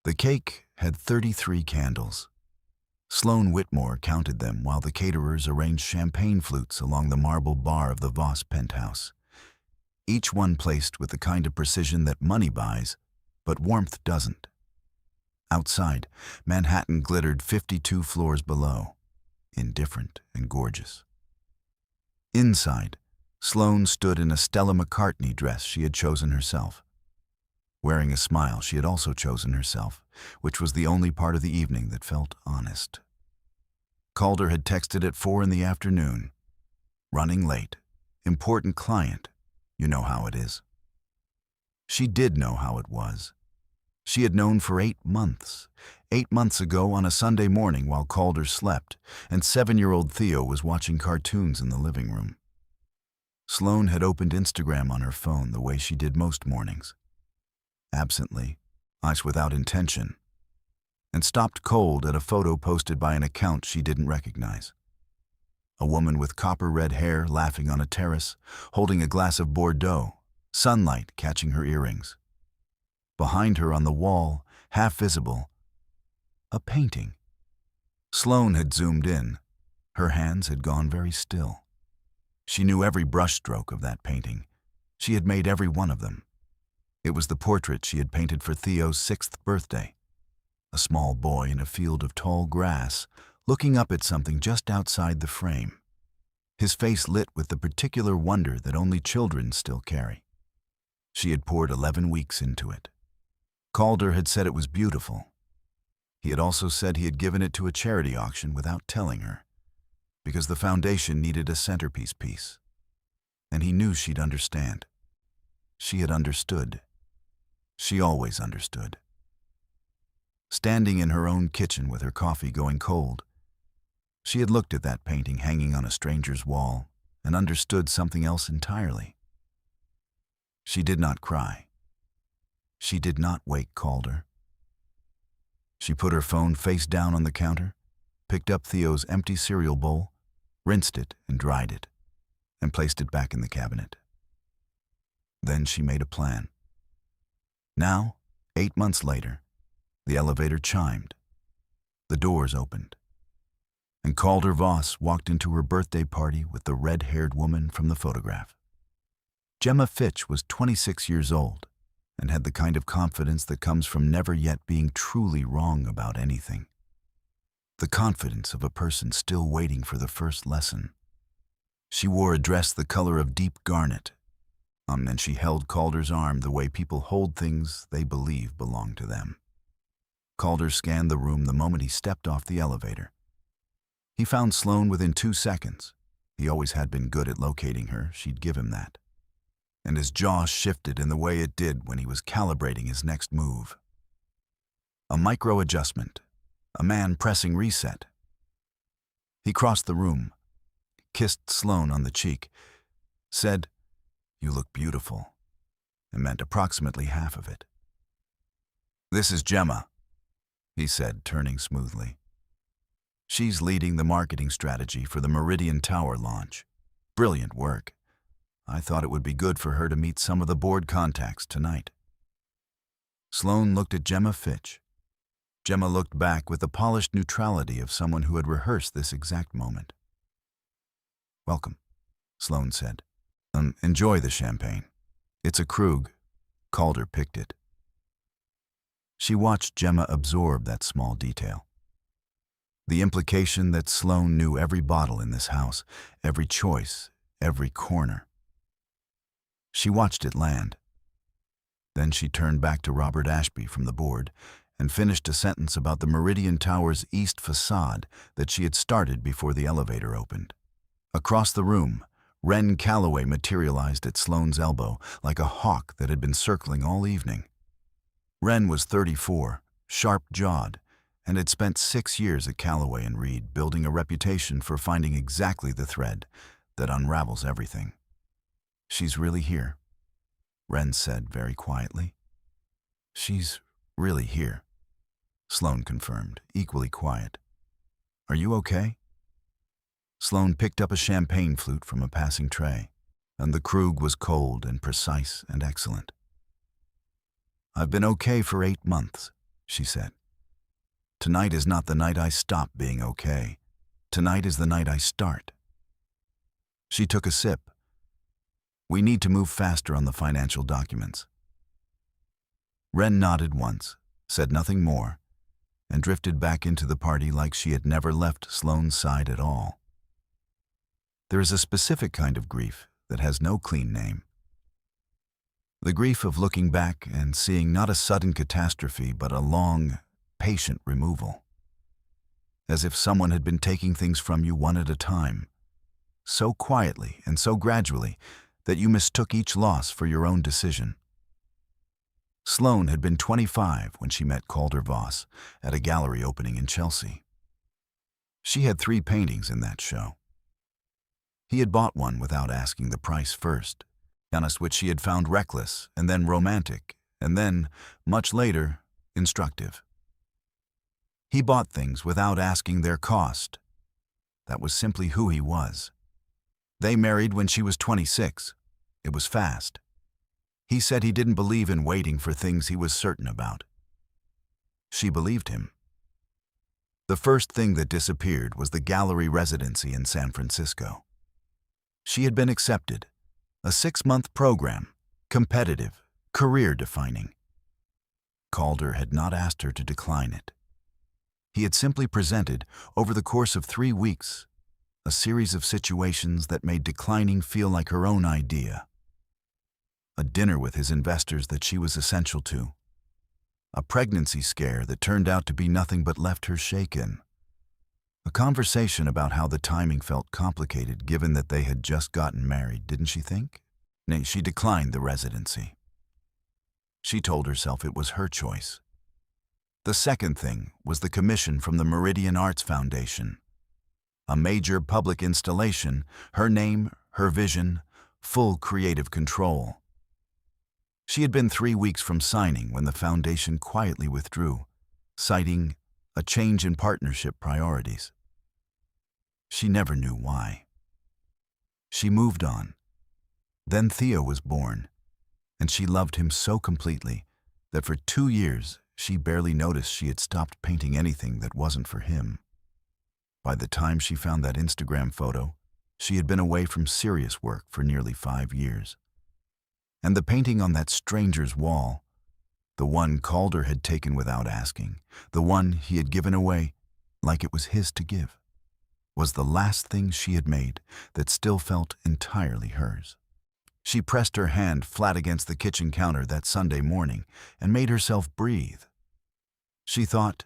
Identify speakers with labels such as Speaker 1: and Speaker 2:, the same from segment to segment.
Speaker 1: The cake had 33 candles. Sloane Whitmore counted them while the caterers arranged champagne flutes along the marble bar of the Voss penthouse, each one placed with the kind of precision that money buys, but warmth doesn't. Outside, Manhattan glittered 52 floors below, indifferent and gorgeous. Inside, Sloane stood in a Stella McCartney dress she had chosen herself. Wearing a smile she had also chosen herself, which was the only part of the evening that felt honest. Calder had texted at 4 in the afternoon. Running late. Important client. You know how it is. She did know how it was. She had known for 8 months. 8 months ago on a Sunday morning while Calder slept, and 7-year-old Theo was watching cartoons in the living room. Sloane had opened Instagram on her phone the way she did most mornings. Absently, eyes without intention, and stopped cold at a photo posted by an account she didn't recognize. A woman with copper-red hair laughing on a terrace, holding a glass of Bordeaux, sunlight catching her earrings. Behind her on the wall, half visible, a painting. Sloane had zoomed in. Her hands had gone very still. She knew every brushstroke of that painting. She had made every one of them. It was the portrait she had painted for Theo's 6th birthday. A small boy in a field of tall grass, looking up at something just outside the frame. His face lit with the particular wonder that only children still carry. She had poured 11 weeks into it. Calder had said it was beautiful. He had also said he had given it to a charity auction without telling her, because the foundation needed a centerpiece piece. And he knew she'd understand. She had understood. She always understood. Standing in her own kitchen with her coffee going cold, she had looked at that painting hanging on a stranger's wall and understood something else entirely. She did not cry. She did not wake Calder. She put her phone face down on the counter, picked up Theo's empty cereal bowl, rinsed it and dried it, and placed it back in the cabinet. Then she made a plan. Now, 8 months later, the elevator chimed. The doors opened. And Calder Voss walked into her birthday party with the red-haired woman from the photograph. Gemma Fitch was 26 years old and had the kind of confidence that comes from never yet being truly wrong about anything. The confidence of a person still waiting for the first lesson. She wore a dress the color of deep garnet, and she held Calder's arm the way people hold things they believe belong to them. Calder scanned the room the moment he stepped off the elevator. He found Sloane within 2 seconds. He always had been good at locating her, she'd give him that. And his jaw shifted in the way it did when he was calibrating his next move. A micro-adjustment, a man pressing reset. He crossed the room, kissed Sloane on the cheek, said, "You look beautiful," and meant approximately half of it. "This is Gemma," he said, turning smoothly. "She's leading the marketing strategy for the Meridian Tower launch. Brilliant work. I thought it would be good for her to meet some of the board contacts tonight." Sloane looked at Gemma Fitch. Gemma looked back with the polished neutrality of someone who had rehearsed this exact moment. "Welcome," Sloane said. Enjoy the champagne. It's a Krug." Calder picked it. She watched Gemma absorb that small detail. The implication that Sloane knew every bottle in this house, every choice, every corner. She watched it land. Then she turned back to Robert Ashby from the board and finished a sentence about the Meridian Tower's east facade that she had started before the elevator opened. Across the room, Wren Calloway materialized at Sloane's elbow like a hawk that had been circling all evening. Wren was 34, sharp-jawed, and had spent 6 years at Calloway and Reed building a reputation for finding exactly the thread that unravels everything. "She's really here," Wren said very quietly. "She's really here," Sloane confirmed, equally quiet. "Are you okay?" Sloane picked up a champagne flute from a passing tray, and the Krug was cold and precise and excellent. "I've been okay for 8 months," she said. Tonight is not the night I stop being okay. Tonight is the night I start. She took a sip. We need to move faster on the financial documents. Wren nodded once, said nothing more, and drifted back into the party like she had never left Sloane's side at all. There is a specific kind of grief that has no clean name. The grief of looking back and seeing not a sudden catastrophe but a long, patient removal. As if someone had been taking things from you one at a time, so quietly and so gradually that you mistook each loss for your own decision. Sloane had been 25 when she met Calder Voss at a gallery opening in Chelsea. She had 3 paintings in that show. He had bought one without asking the price first, honest, which she had found reckless and then romantic and then, much later, instructive. He bought things without asking their cost. That was simply who he was. They married when she was 26. It was fast. He said he didn't believe in waiting for things he was certain about. She believed him. The first thing that disappeared was the gallery residency in San Francisco. She had been accepted. A 6-month program, competitive, career-defining. Calder had not asked her to decline it. He had simply presented, over the course of 3 weeks, a series of situations that made declining feel like her own idea. A dinner with his investors that she was essential to. A pregnancy scare that turned out to be nothing but left her shaken. A conversation about how the timing felt complicated given that they had just gotten married, didn't she think? Nay, she declined the residency. She told herself it was her choice. The second thing was the commission from the Meridian Arts Foundation. A major public installation, her name, her vision, full creative control. She had been 3 weeks from signing when the foundation quietly withdrew, citing a change in partnership priorities. She never knew why. She moved on. Then Theo was born, and she loved him so completely that for 2 years she barely noticed she had stopped painting anything that wasn't for him. By the time she found that Instagram photo, she had been away from serious work for nearly 5 years. And the painting on that stranger's wall, the one Calder had taken without asking, the one he had given away like it was his to give, was the last thing she had made that still felt entirely hers. She pressed her hand flat against the kitchen counter that Sunday morning and made herself breathe. She thought,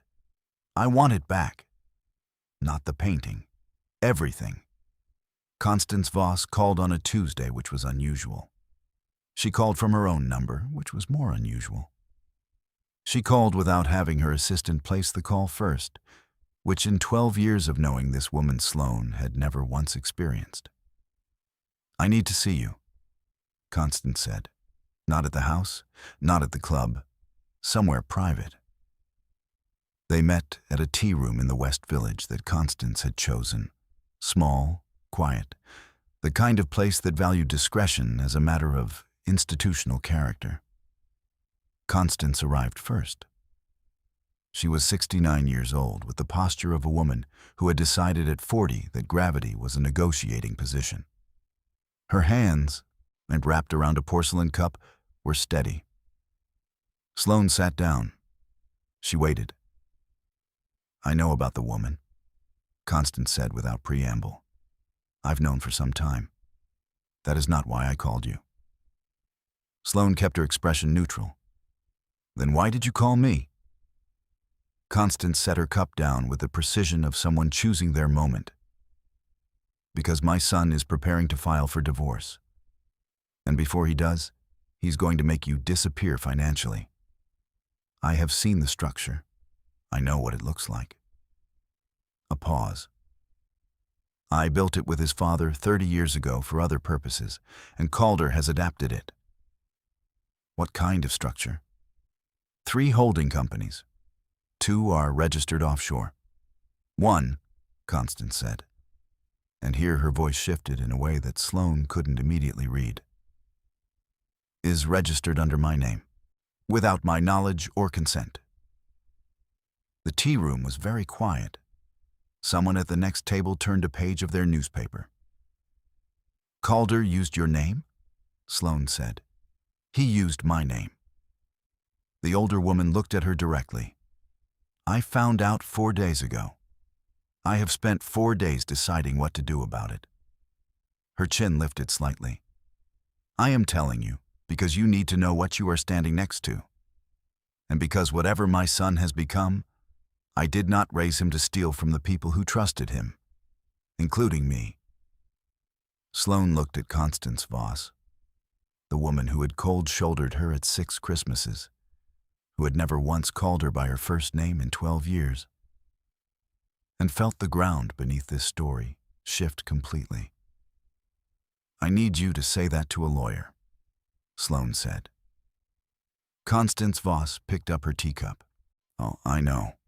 Speaker 1: I want it back. Not the painting. Everything. Constance Voss called on a Tuesday, which was unusual. She called from her own number, which was more unusual. She called without having her assistant place the call first, which in 12 years of knowing this woman Sloane had never once experienced. I need to see you, Constance said. Not at the house, not at the club, somewhere private. They met at a tea room in the West Village that Constance had chosen. Small, quiet, the kind of place that valued discretion as a matter of institutional character. Constance arrived first. She was 69 years old, with the posture of a woman who had decided at 40 that gravity was a negotiating position. Her hands, and wrapped around a porcelain cup, were steady. Sloane sat down. She waited. I know about the woman, Constance said without preamble. I've known for some time. That is not why I called you. Sloane kept her expression neutral. Then why did you call me? Constance set her cup down with the precision of someone choosing their moment. Because my son is preparing to file for divorce. And before he does, he's going to make you disappear financially. I have seen the structure. I know what it looks like. A pause. I built it with his father 30 years ago for other purposes, and Calder has adapted it. What kind of structure? 3 holding companies. 2 are registered offshore. 1, Constance said, and here her voice shifted in a way that Sloane couldn't immediately read, is registered under my name, without my knowledge or consent. The tea room was very quiet. Someone at the next table turned a page of their newspaper. "Calder used your name?" Sloane said. "He used my name." The older woman looked at her directly. "I found out 4 days ago. I have spent 4 days deciding what to do about it." Her chin lifted slightly. "I am telling you because you need to know what you are standing next to. And because whatever my son has become, I did not raise him to steal from the people who trusted him, including me." Sloane looked at Constance Voss, the woman who had cold-shouldered her at 6 Christmases, who had never once called her by her first name in 12 years, and felt the ground beneath this story shift completely. "I need you to say that to a lawyer," Sloane said. Constance Voss picked up her teacup. "Oh, I know."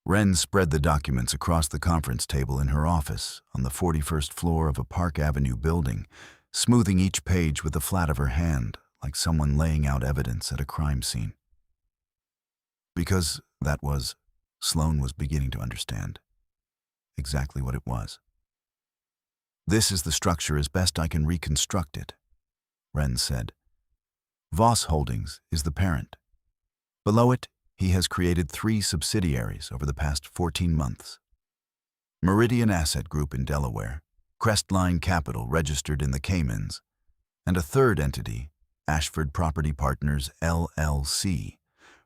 Speaker 1: Wren spread the documents across the conference table in her office on the 41st floor of a Park Avenue building, smoothing each page with the flat of her hand like someone laying out evidence at a crime scene. Because that was, Sloane was beginning to understand exactly what it was. "This is the structure as best I can reconstruct it," Wren said. "Voss Holdings is the parent. Below it, he has created 3 subsidiaries over the past 14 months. Meridian Asset Group in Delaware, Crestline Capital registered in the Caymans, and a third entity, Ashford Property Partners LLC,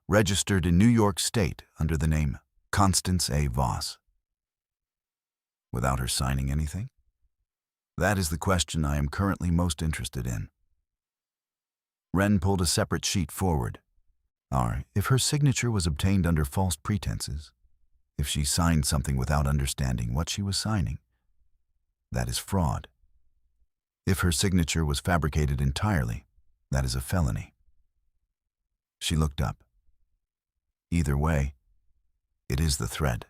Speaker 1: registered in New York State under the name Constance A. Voss." "Without her signing anything?" "That is the question I am currently most interested in." Wren pulled a separate sheet forward. If her signature was obtained under false pretenses, if she signed something without understanding what she was signing, that is fraud. If her signature was fabricated entirely, that is a felony. She looked up. Either way, it is the thread.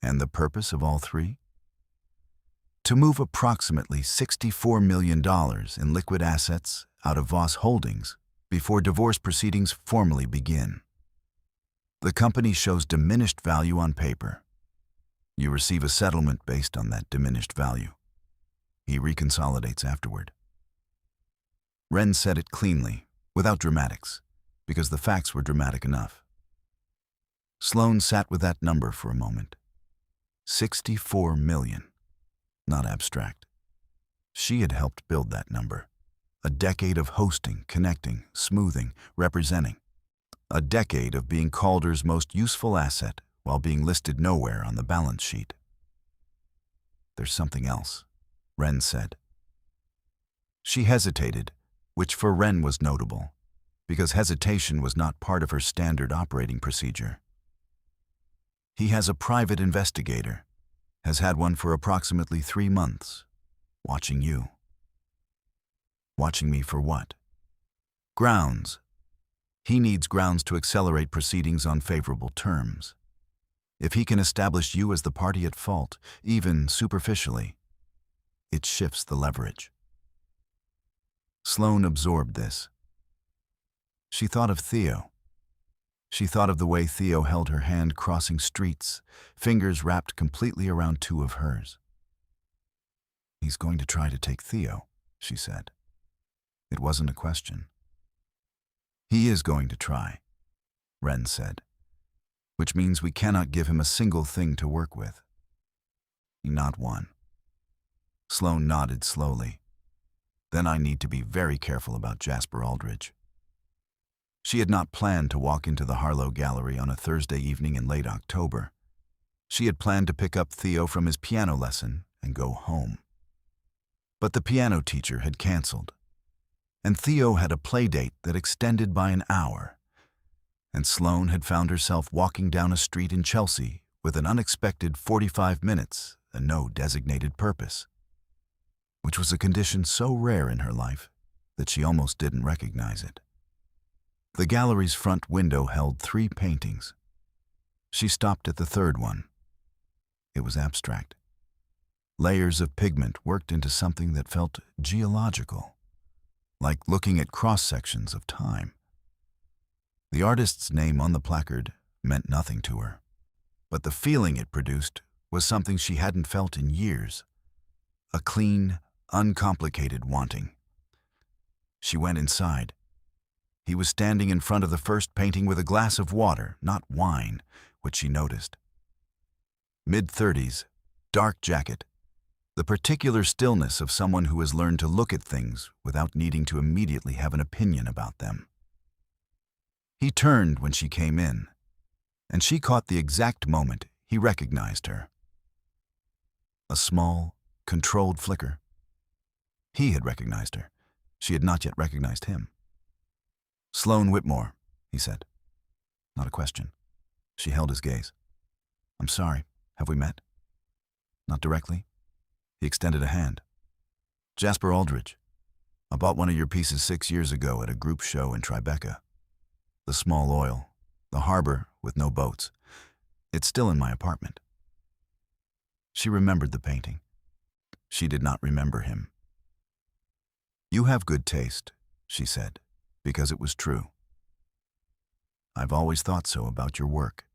Speaker 1: And the purpose of all 3? To move approximately $64 million in liquid assets out of Voss Holdings before divorce proceedings formally begin. The company shows diminished value on paper. You receive a settlement based on that diminished value. He reconsolidates afterward. Wren said it cleanly, without dramatics, because the facts were dramatic enough. Sloane sat with that number for a moment. 64 million. Not abstract. She had helped build that number. A decade of hosting, connecting, smoothing, representing. A decade of being Calder's most useful asset while being listed nowhere on the balance sheet. "There's something else," Wren said. She hesitated, which for Wren was notable, because hesitation was not part of her standard operating procedure. "He has a private investigator, has had one for approximately 3 months, watching you." "Watching me for what?" "Grounds. He needs grounds to accelerate proceedings on favorable terms. If he can establish you as the party at fault, even superficially, it shifts the leverage." Sloane absorbed this. She thought of Theo. She thought of the way Theo held her hand crossing streets, fingers wrapped completely around 2 of hers. "He's going to try to take Theo," she said. It wasn't a question. "He is going to try," Wren said, "which means we cannot give him a single thing to work with." "Not one." Sloane nodded slowly. "Then I need to be very careful about Jasper Aldridge." She had not planned to walk into the Harlow Gallery on a Thursday evening in late October. She had planned to pick up Theo from his piano lesson and go home. But the piano teacher had canceled, and Theo had a play date that extended by an hour, and Sloane had found herself walking down a street in Chelsea with an unexpected 45 minutes and no designated purpose, which was a condition so rare in her life that she almost didn't recognize it. The gallery's front window held 3 paintings. She stopped at the third one. It was abstract. Layers of pigment worked into something that felt geological, like looking at cross-sections of time. The artist's name on the placard meant nothing to her. But the feeling it produced was something she hadn't felt in years. A clean, uncomplicated wanting. She went inside. He was standing in front of the first painting with a glass of water, not wine, which she noticed. Mid-30s, dark jacket, the particular stillness of someone who has learned to look at things without needing to immediately have an opinion about them. He turned when she came in, and she caught the exact moment he recognized her. A small, controlled flicker. He had recognized her. She had not yet recognized him. "Sloane Whitmore," he said. Not a question. She held his gaze. "I'm sorry. Have we met?" "Not directly." He extended a hand. "Jasper Aldridge. I bought one of your pieces 6 years ago at a group show in Tribeca. The small oil, the harbor with no boats. It's still in my apartment." She remembered the painting. She did not remember him. "You have good taste," she said, because it was true. "I've always thought so about your work."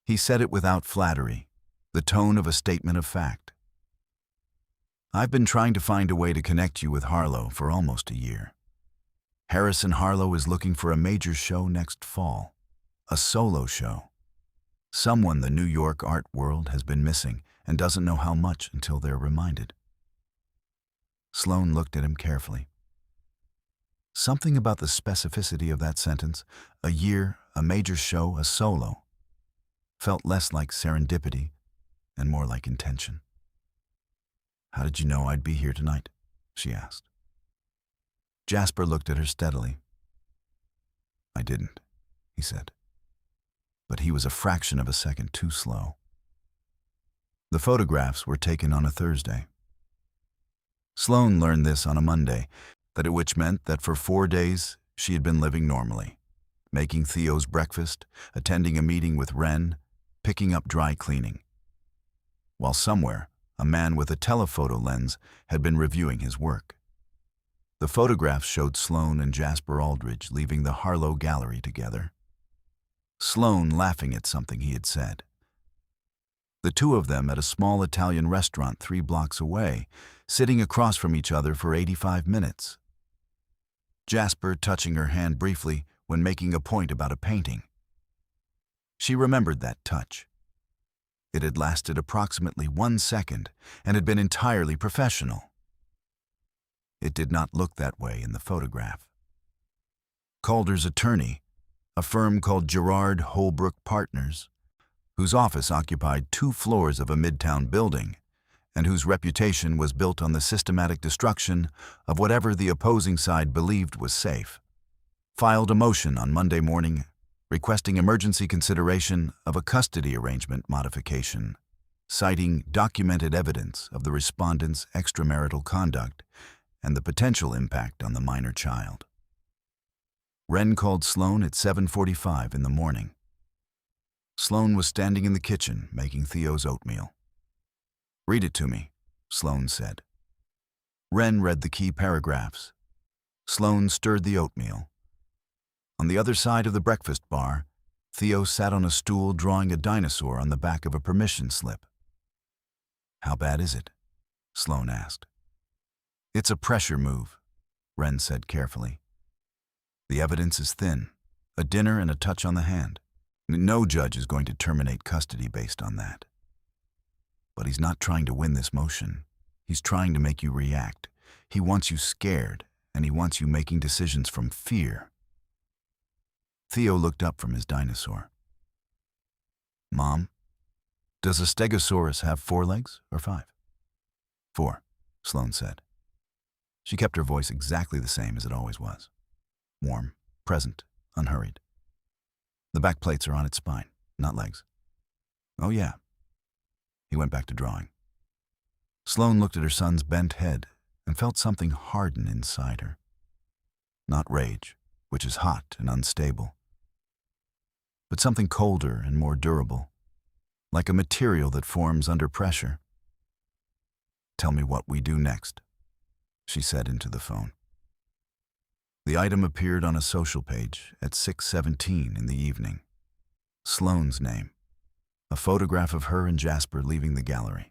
Speaker 1: He said it without flattery, the tone of a statement of fact. "I've been trying to find a way to connect you with Harlow for almost a year. Harrison Harlow is looking for a major show next fall, a solo show. Someone the New York art world has been missing and doesn't know how much until they're reminded." Sloane looked at him carefully. Something about the specificity of that sentence, a year, a major show, a solo, felt less like serendipity and more like intention. "How did you know I'd be here tonight?" she asked. Jasper looked at her steadily. "I didn't," he said. But he was a fraction of a second too slow. The photographs were taken on a Thursday. Sloane learned this on a Monday, which meant that for 4 days she had been living normally, making Theo's breakfast, attending a meeting with Wren, picking up dry cleaning. While somewhere, a man with a telephoto lens had been reviewing his work. The photographs showed Sloane and Jasper Aldridge leaving the Harlow Gallery together. Sloane laughing at something he had said. The two of them at a small Italian restaurant 3 blocks away, sitting across from each other for 85 minutes. Jasper touching her hand briefly when making a point about a painting. She remembered that touch. It had lasted approximately 1 second and had been entirely professional. It did not look that way in the photograph. Calder's attorney, a firm called Gerard Holbrook Partners, whose office occupied 2 floors of a midtown building, and whose reputation was built on the systematic destruction of whatever the opposing side believed was safe, filed a motion on Monday morning requesting emergency consideration of a custody arrangement modification, citing documented evidence of the respondent's extramarital conduct and the potential impact on the minor child. Wren called Sloane at 7:45 in the morning. Sloane was standing in the kitchen making Theo's oatmeal. "Read it to me," Sloane said. Wren read the key paragraphs. Sloane stirred the oatmeal. On the other side of the breakfast bar, Theo sat on a stool drawing a dinosaur on the back of a permission slip. "How bad is it?" Sloane asked. "It's a pressure move," Wren said carefully. "The evidence is thin, a dinner and a touch on the hand. No judge is going to terminate custody based on that. But he's not trying to win this motion. He's trying to make you react. He wants you scared, and he wants you making decisions from fear." Theo looked up from his dinosaur. "Mom, does a stegosaurus have 4 legs or 5? 4, Sloane said. She kept her voice exactly the same as it always was. Warm, present, unhurried. "The back plates are on its spine, not legs." "Oh yeah." He went back to drawing. Sloane looked at her son's bent head and felt something harden inside her. Not rage, which is hot and unstable, but something colder and more durable, like a material that forms under pressure. "Tell me what we do next," she said into the phone. The item appeared on a social page at 6:17 in the evening. Sloane's name. A photograph of her and Jasper leaving the gallery.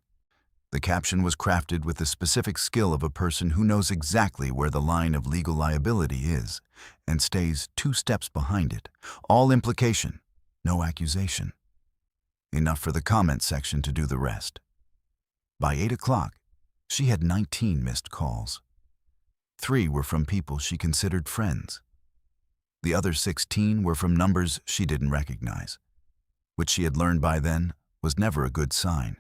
Speaker 1: The caption was crafted with the specific skill of a person who knows exactly where the line of legal liability is and stays 2 steps behind it. All implication, no accusation. Enough for the comment section to do the rest. By 8 o'clock, she had 19 missed calls. 3 were from people she considered friends. The other 16 were from numbers she didn't recognize, which she had learned by then was never a good sign.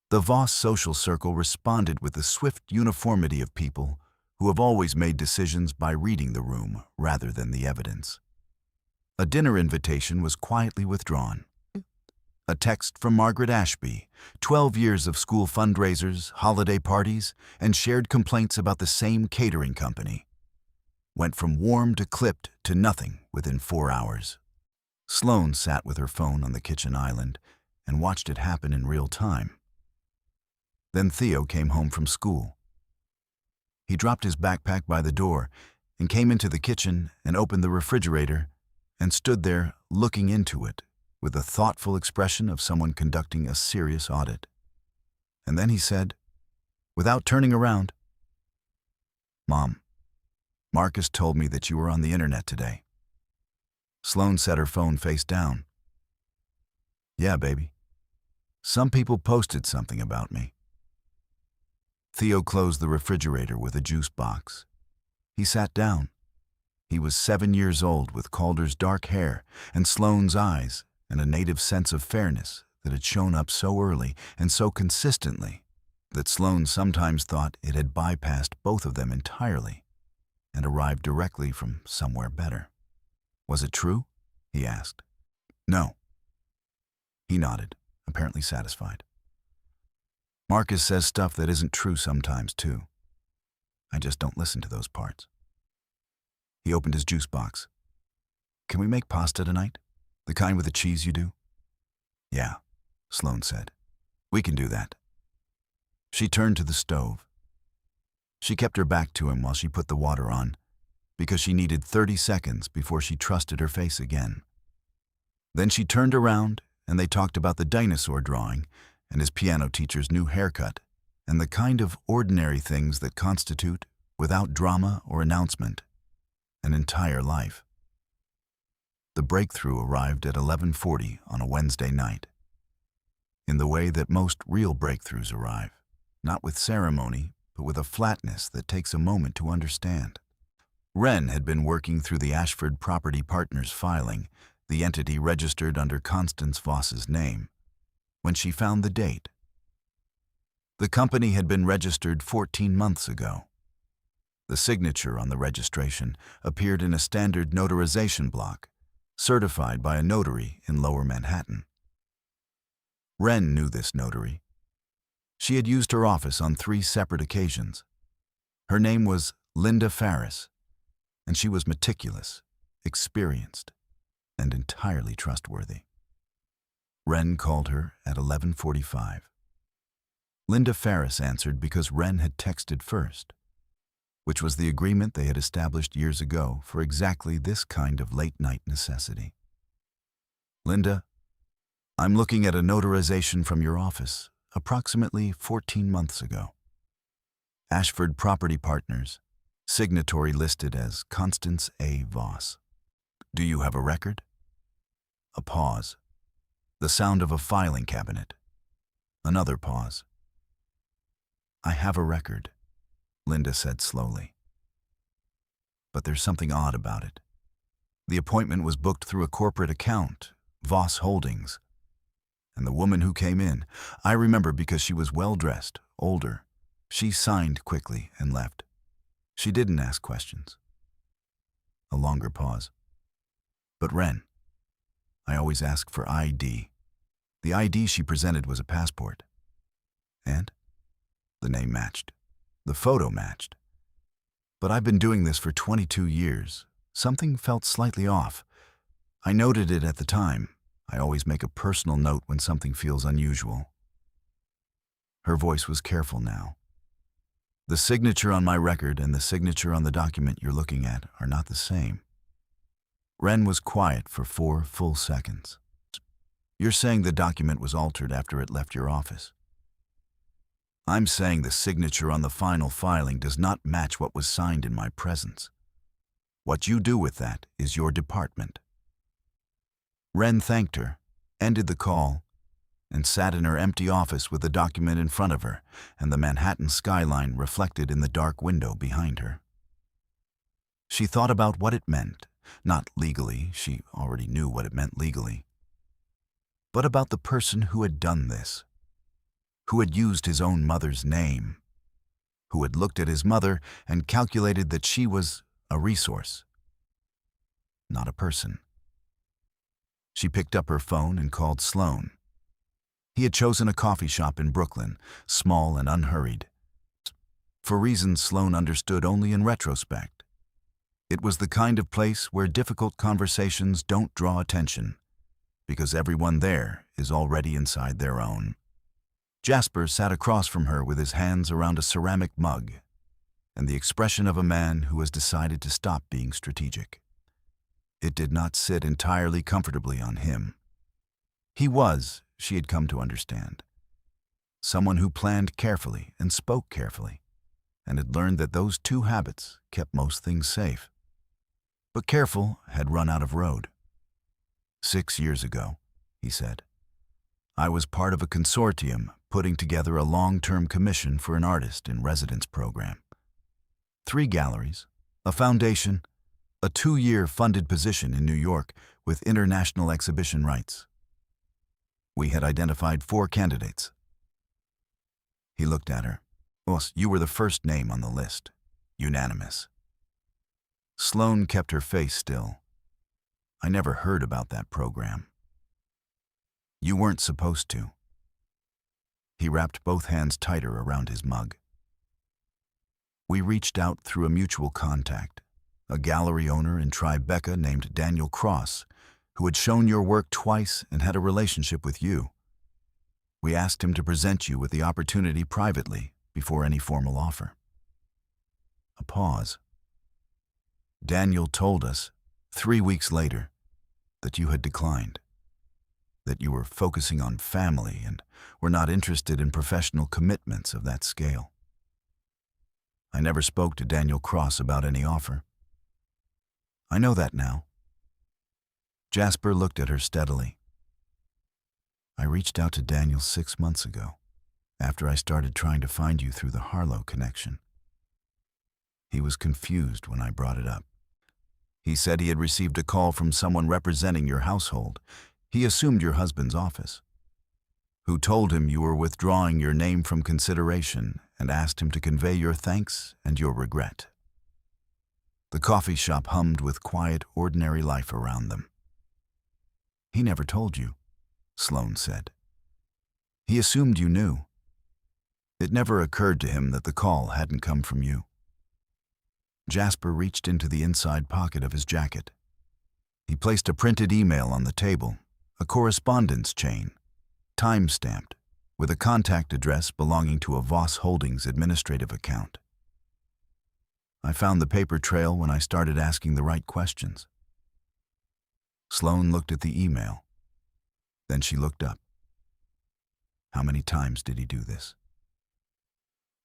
Speaker 1: The Voss social circle responded with the swift uniformity of people who have always made decisions by reading the room rather than the evidence. A dinner invitation was quietly withdrawn. A text from Margaret Ashby, 12 years of school fundraisers, holiday parties, and shared complaints about the same catering company, went from warm to clipped to nothing within 4 hours. Sloane sat with her phone on the kitchen island and watched it happen in real time. Then Theo came home from school. He dropped his backpack by the door and came into the kitchen and opened the refrigerator and stood there looking into it with a thoughtful expression of someone conducting a serious audit. And then he said, without turning around, "Mom, Marcus told me that you were on the internet today." Sloane set her phone face down. "Yeah, baby. Some people posted something about me." Theo closed the refrigerator with a juice box. He sat down. He was 7 years old with Calder's dark hair and Sloane's eyes and a native sense of fairness that had shown up so early and so consistently that Sloane sometimes thought it had bypassed both of them entirely and arrived directly from somewhere better. "Was it true?" he asked. "No." He nodded, apparently satisfied. "Marcus says stuff that isn't true sometimes, too. I just don't listen to those parts." He opened his juice box. "Can we make pasta tonight? The kind with the cheese you do?" "Yeah," Sloane said. "We can do that." She turned to the stove. She kept her back to him while she put the water on, because she needed 30 seconds before she trusted her face again. Then she turned around and they talked about the dinosaur drawing and his piano teacher's new haircut and the kind of ordinary things that constitute, without drama or announcement, an entire life. The breakthrough arrived at 11:40 on a Wednesday night, in the way that most real breakthroughs arrive, not with ceremony, but with a flatness that takes a moment to understand. Wren had been working through the Ashford Property Partners filing, the entity registered under Constance Voss's name, when she found the date. The company had been registered 14 months ago. The signature on the registration appeared in a standard notarization block, certified by a notary in Lower Manhattan. Wren knew this notary. She had used her office on 3 separate occasions. Her name was Linda Ferris, and she was meticulous, experienced, and entirely trustworthy. Wren called her at 11:45. Linda Ferris answered because Wren had texted first, which was the agreement they had established years ago for exactly this kind of late-night necessity. "Linda, I'm looking at a notarization from your office approximately 14 months ago. Ashford Property Partners, signatory listed as Constance A. Voss. Do you have a record?" A pause. The sound of a filing cabinet. Another pause. "I have a record," Linda said slowly. "But there's something odd about it. The appointment was booked through a corporate account, Voss Holdings. And the woman who came in, I remember because she was well-dressed, older. She signed quickly and left. She didn't ask questions." A longer pause. "But Wren, I always ask for ID. The ID she presented was a passport." "And?" The name matched. The photo matched. "But I've been doing this for 22 years. Something felt slightly off. I noted it at the time. I always make a personal note when something feels unusual." Her voice was careful now. "The signature on my record and the signature on the document you're looking at are not the same." Wren was quiet for 4 full seconds. You're saying the document was altered after it left your office. I'm saying the signature on the final filing does not match what was signed in my presence. What you do with that is your department. Wren thanked her, ended the call, and sat in her empty office with the document in front of her and the Manhattan skyline reflected in the dark window behind her. She thought about what it meant, not legally, she already knew what it meant legally, but about the person who had done this, who had used his own mother's name, who had looked at his mother and calculated that she was a resource, not a person. She picked up her phone and called Sloan. He had chosen a coffee shop in Brooklyn, small and unhurried, for reasons Sloan understood only in retrospect. It was the kind of place where difficult conversations don't draw attention, because everyone there is already inside their own. Jasper sat across from her with his hands around a ceramic mug, and the expression of a man who has decided to stop being strategic. It did not sit entirely comfortably on him. He was, she had come to understand, someone who planned carefully and spoke carefully, and had learned that those two habits kept most things safe. But careful had run out of road. 6 years ago, he said, I was part of a consortium putting together a long-term commission for an artist-in-residence program. 3 galleries, a foundation, a 2-year funded position in New York with international exhibition rights. We had identified 4 candidates. He looked at her. Well, you were the first name on the list. Unanimous. Sloan kept her face still. I never heard about that program. You weren't supposed to. He wrapped both hands tighter around his mug. We reached out through a mutual contact, a gallery owner in Tribeca named Daniel Cross, who had shown your work twice and had a relationship with you. We asked him to present you with the opportunity privately before any formal offer. A pause. Daniel told us, 3 weeks later, that you had declined, that you were focusing on family and were not interested in professional commitments of that scale. I never spoke to Daniel Cross about any offer. I know that now. Jasper looked at her steadily. I reached out to Daniel 6 months ago, after I started trying to find you through the Harlow connection. He was confused when I brought it up. He said he had received a call from someone representing your household. He assumed your husband's office, who told him you were withdrawing your name from consideration and asked him to convey your thanks and your regret. The coffee shop hummed with quiet, ordinary life around them. He never told you, Sloan said. He assumed you knew. It never occurred to him that the call hadn't come from you. Jasper reached into the inside pocket of his jacket. He placed a printed email on the table, a correspondence chain, time-stamped, with a contact address belonging to a Voss Holdings administrative account. I found the paper trail when I started asking the right questions. Sloan looked at the email. Then she looked up. How many times did he do this?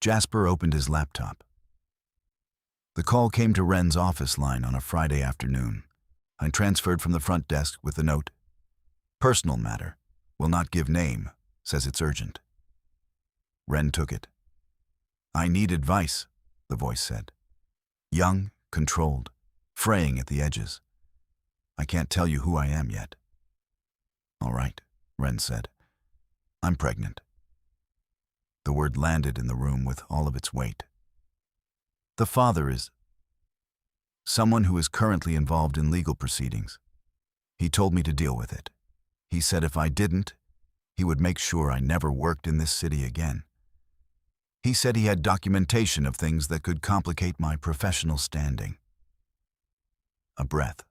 Speaker 1: Jasper opened his laptop. The call came to Wren's office line on a Friday afternoon. I transferred from the front desk with the note, "Personal matter. Will not give name. Says it's urgent." Wren took it. "I need advice," the voice said. Young, controlled, fraying at the edges. "I can't tell you who I am yet." "All right," Wren said. "I'm pregnant." The word landed in the room with all of its weight. The father is someone who is currently involved in legal proceedings. He told me to deal with it. He said if I didn't, he would make sure I never worked in this city again. He said he had documentation of things that could complicate my professional standing. A breath.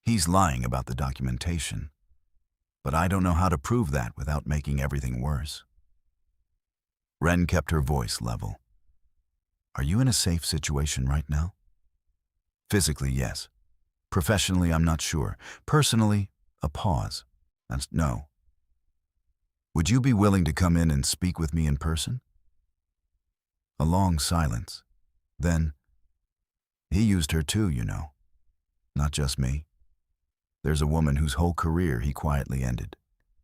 Speaker 1: He's lying about the documentation, but I don't know how to prove that without making everything worse. Wren kept her voice level. "Are you in a safe situation right now?" "Physically, yes. Professionally, I'm not sure. Personally, a pause." No. Would you be willing to come in and speak with me in person? A long silence. Then, he used her too, you know. Not just me. There's a woman whose whole career he quietly ended.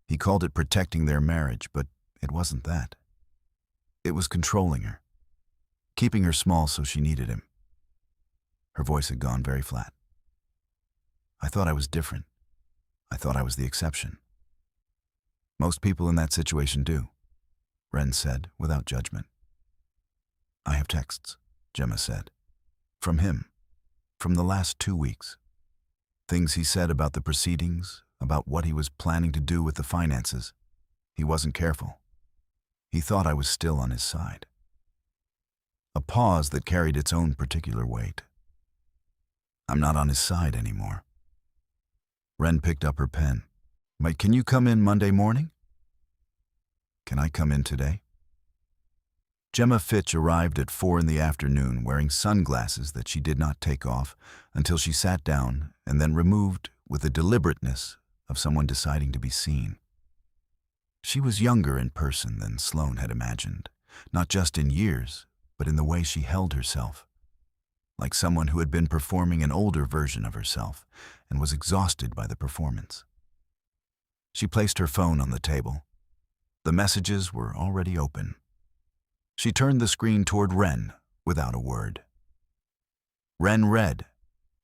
Speaker 1: He called it protecting their marriage, but it wasn't that. It was controlling her, keeping her small so she needed him. Her voice had gone very flat. I thought I was different. I thought I was the exception. Most people in that situation do, Ren said without judgment. I have texts, Gemma said. From him, from the last 2 weeks. Things he said about the proceedings, about what he was planning to do with the finances. He wasn't careful. He thought I was still on his side. A pause that carried its own particular weight. I'm not on his side anymore. Ren picked up her pen. Mike, can you come in Monday morning? Can I come in today? Gemma Fitch arrived at 4 in the afternoon wearing sunglasses that she did not take off until she sat down and then removed with the deliberateness of someone deciding to be seen. She was younger in person than Sloane had imagined, not just in years, but in the way she held herself, like someone who had been performing an older version of herself and was exhausted by the performance. She placed her phone on the table. The messages were already open. She turned the screen toward Ren without a word. Ren read.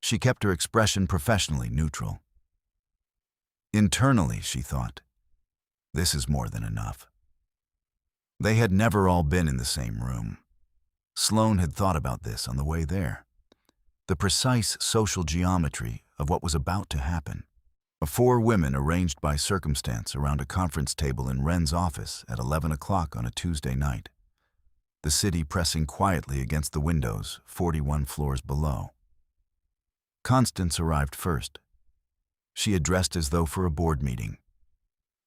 Speaker 1: She kept her expression professionally neutral. Internally, she thought, this is more than enough. They had never all been in the same room. Sloane had thought about this on the way there. The precise social geometry of what was about to happen. 4 women arranged by circumstance around a conference table in Ren's office at 11 o'clock on a Tuesday night. The city pressing quietly against the windows 41 floors below. Constance arrived first. She had dressed as though for a board meeting.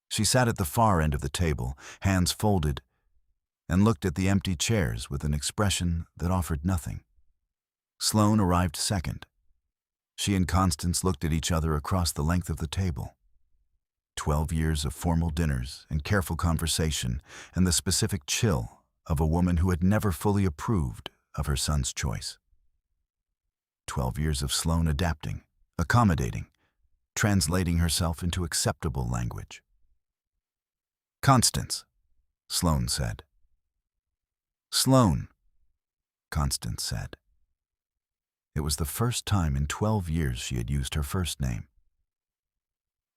Speaker 1: She sat at the far end of the table, hands folded, and looked at the empty chairs with an expression that offered nothing. Sloane arrived second. She and Constance looked at each other across the length of the table. 12 years of formal dinners and careful conversation and the specific chill of a woman who had never fully approved of her son's choice. 12 years of Sloane adapting, accommodating, translating herself into acceptable language. Constance, Sloane said. Sloane, Constance said. It was the first time in 12 years she had used her first name.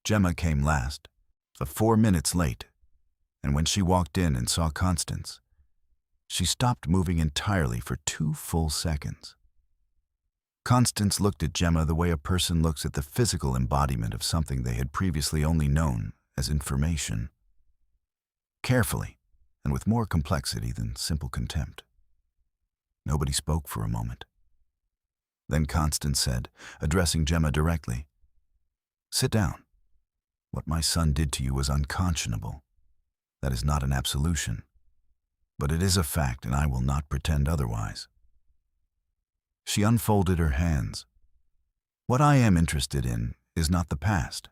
Speaker 1: Gemma came last, 4 minutes late, and when she walked in and saw Constance, she stopped moving entirely for 2 full seconds. Constance looked at Gemma the way a person looks at the physical embodiment of something they had previously only known as information. Carefully, and with more complexity than simple contempt. Nobody spoke for a moment. Then Constance said, addressing Gemma directly, "Sit down. What my son did to you was unconscionable. That is not an absolution. But it is a fact, and I will not pretend otherwise." She unfolded her hands. What I am interested in is not the past.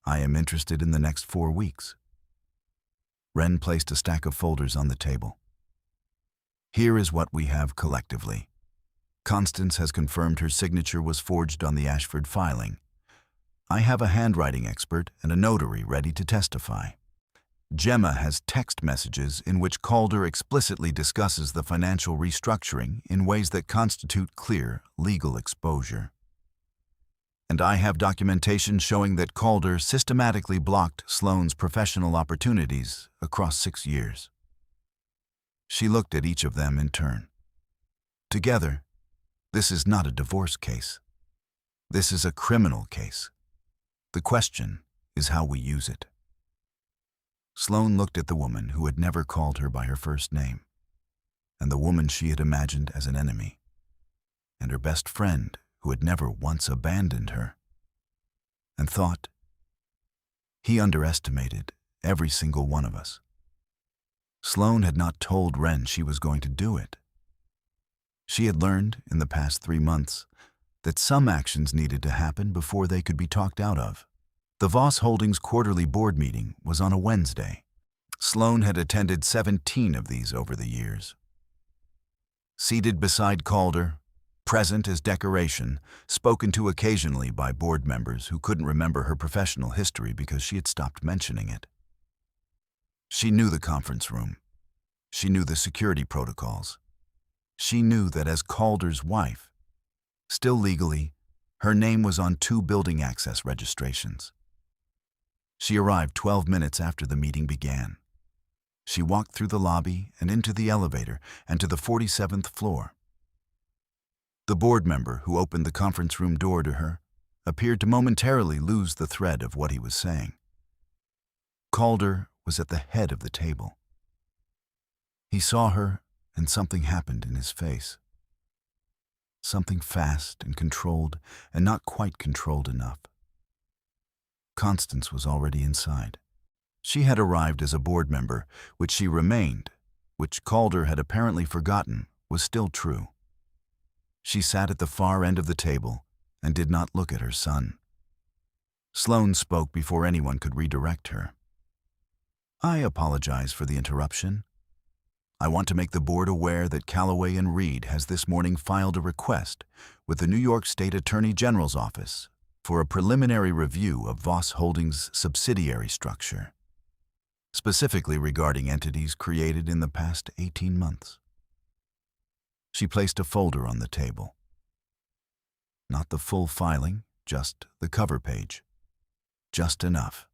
Speaker 1: I am interested in the next 4 weeks. Ren placed a stack of folders on the table. Here is what we have collectively. Constance has confirmed her signature was forged on the Ashford filing. I have a handwriting expert and a notary ready to testify. Gemma has text messages in which Calder explicitly discusses the financial restructuring in ways that constitute clear legal exposure. And I have documentation showing that Calder systematically blocked Sloane's professional opportunities across 6 years. She looked at each of them in turn. Together, this is not a divorce case. This is a criminal case. The question is how we use it. Sloane looked at the woman who had never called her by her first name, and the woman she had imagined as an enemy, and her best friend who had never once abandoned her, and thought, he underestimated every single one of us. Sloane had not told Ren she was going to do it. She had learned in the past 3 months that some actions needed to happen before they could be talked out of. The Voss Holdings quarterly board meeting was on a Wednesday. Sloan had attended 17 of these over the years. Seated beside Calder, present as decoration, spoken to occasionally by board members who couldn't remember her professional history because she had stopped mentioning it. She knew the conference room. She knew the security protocols. She knew that as Calder's wife, still legally, her name was on 2 building access registrations. She arrived 12 minutes after the meeting began. She walked through the lobby and into the elevator and to the 47th floor. The board member who opened the conference room door to her appeared to momentarily lose the thread of what he was saying. Calder was at the head of the table. He saw her, and something happened in his face. Something fast and controlled, and not quite controlled enough. Constance was already inside. She had arrived as a board member, which she remained, which Calder had apparently forgotten was still true. She sat at the far end of the table and did not look at her son. Sloan spoke before anyone could redirect her. "I apologize for the interruption. I want to make the board aware that Callaway and Reed has this morning filed a request with the New York State Attorney General's office for a preliminary review of Voss Holdings' subsidiary structure, specifically regarding entities created in the past 18 months. She placed a folder on the table. Not the full filing, just the cover page. Just enough.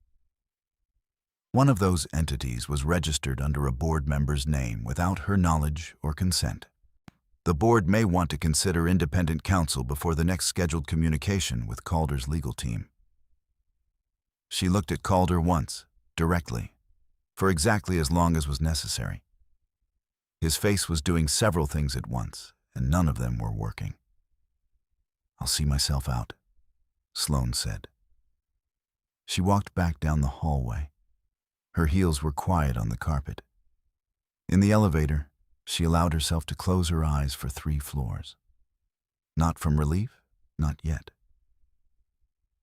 Speaker 1: One of those entities was registered under a board member's name without her knowledge or consent. The board may want to consider independent counsel before the next scheduled communication with Calder's legal team. She looked at Calder once, directly, for exactly as long as was necessary. His face was doing several things at once, and none of them were working. "I'll see myself out," Sloan said. She walked back down the hallway. Her heels were quiet on the carpet. In the elevator, she allowed herself to close her eyes for 3 floors. Not from relief, not yet.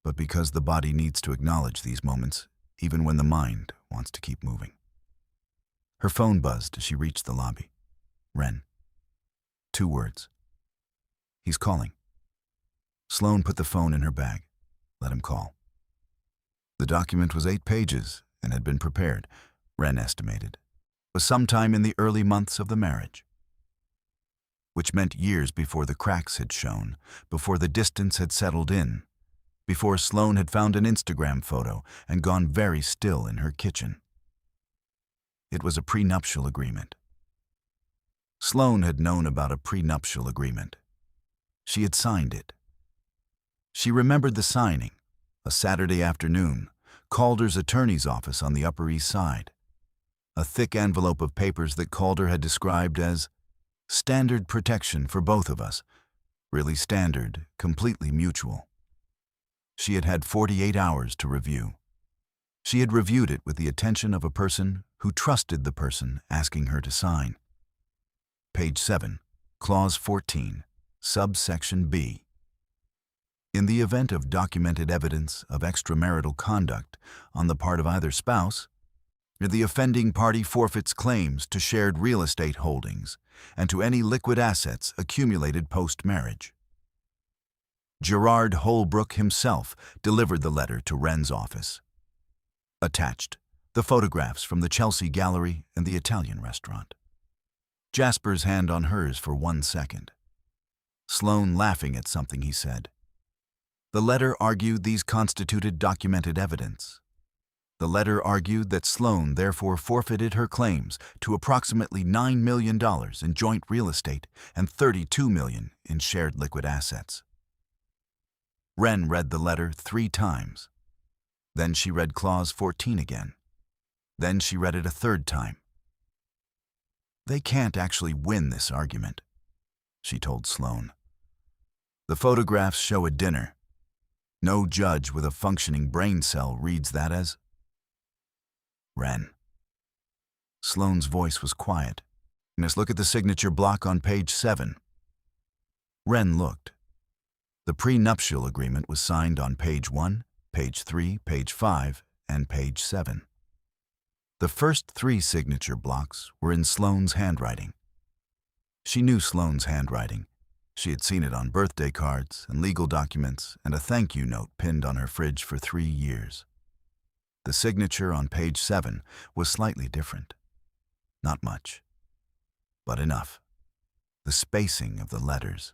Speaker 1: But because the body needs to acknowledge these moments, even when the mind wants to keep moving. Her phone buzzed as she reached the lobby. Wren. 2 words. "He's calling." Sloan put the phone in her bag. Let him call. The document was 8 pages and had been prepared, Wren estimated, was sometime in the early months of the marriage, which meant years before the cracks had shown, before the distance had settled in, before Sloan had found an Instagram photo and gone very still in her kitchen. It was a prenuptial agreement. Sloan had known about a prenuptial agreement. She had signed it. She remembered the signing, a Saturday afternoon, Calder's attorney's office on the Upper East Side. A thick envelope of papers that Calder had described as standard protection for both of us, really standard, completely mutual. She had had 48 hours to review. She had reviewed it with the attention of a person who trusted the person asking her to sign. Page 7, Clause 14, subsection B. In the event of documented evidence of extramarital conduct on the part of either spouse, the offending party forfeits claims to shared real estate holdings and to any liquid assets accumulated post-marriage. Gerard Holbrook himself delivered the letter to Wren's office. Attached, the photographs from the Chelsea Gallery and the Italian restaurant. Jasper's hand on hers for 1 second. Sloan laughing at something he said. The letter argued these constituted documented evidence. The letter argued that Sloan therefore forfeited her claims to approximately $9 million in joint real estate and $32 million in shared liquid assets. Wren read the letter 3 times. Then she read Clause 14 again. Then she read it a 3rd time. They can't actually win this argument, she told Sloan. The photographs show a dinner. No judge with a functioning brain cell reads that as Wren. Sloan's voice was quiet. Let's look at the signature block on page 7. Wren looked. The prenuptial agreement was signed on page 1 page 3, page 5, and page 7. The first 3 signature blocks were in Sloane's handwriting. She knew Sloane's handwriting. She had seen it on birthday cards and legal documents and a thank you note pinned on her fridge for 3 years. The signature on page 7 was slightly different. Not much, but enough. The spacing of the letters,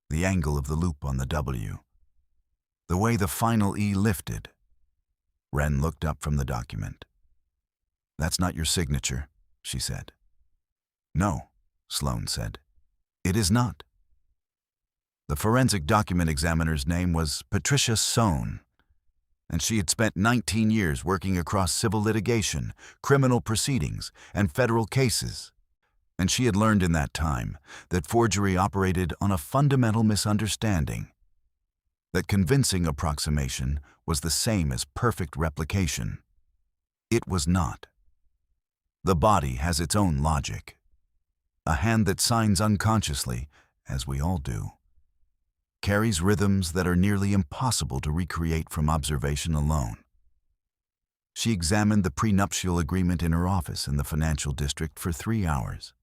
Speaker 1: the angle of the loop on the W, the way the final E lifted. Wren looked up from the document. "That's not your signature," she said. "No," Sloane said. "It is not." The forensic document examiner's name was Patricia Sohn, and she had spent 19 years working across civil litigation, criminal proceedings, and federal cases. And she had learned in that time that forgery operated on a fundamental misunderstanding, that convincing approximation was the same as perfect replication. It was not. The body has its own logic. A hand that signs unconsciously, as we all do, carries rhythms that are nearly impossible to recreate from observation alone. She examined the prenuptial agreement in her office in the financial district for 3 hours.